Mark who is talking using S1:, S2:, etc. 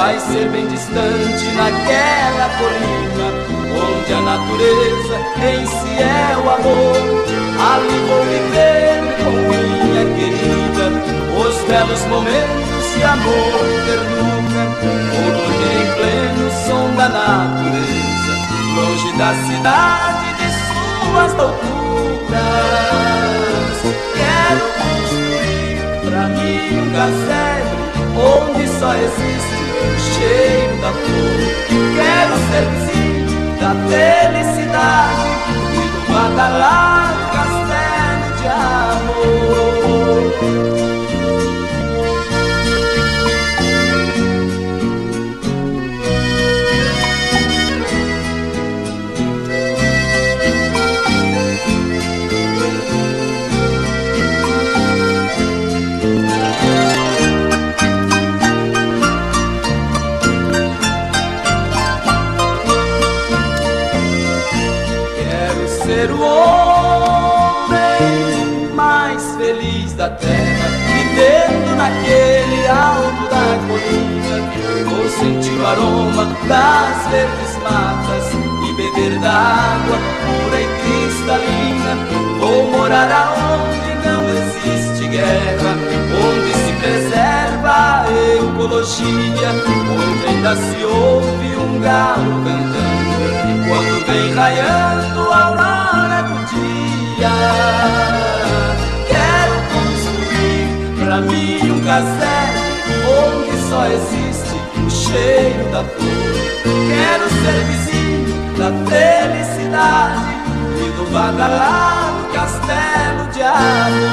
S1: vai ser bem distante naquela colina, onde a natureza em si é o amor. Ali vou viver com minha querida os belos momentos de amor e ternura. Vou dormir em pleno som da natureza, longe da cidade de suas loucuras. Quero construir pra mim um castelo onde só existe o cheiro da flor. Quero ser vizinho da felicidade e do badalado castelo de amor. Ser o homem mais feliz da terra, vivendo naquele alto da colina. Vou sentir o aroma das verdes matas e beber da água pura e cristalina. Vou morar aonde não existe guerra, onde se preserva a ecologia, onde ainda se ouve um galo cantando quando vem raiando a aurora do dia. Quero construir pra mim um castelo onde só existe o cheiro da flor. Quero ser vizinho da felicidade e do badalado castelo de amor.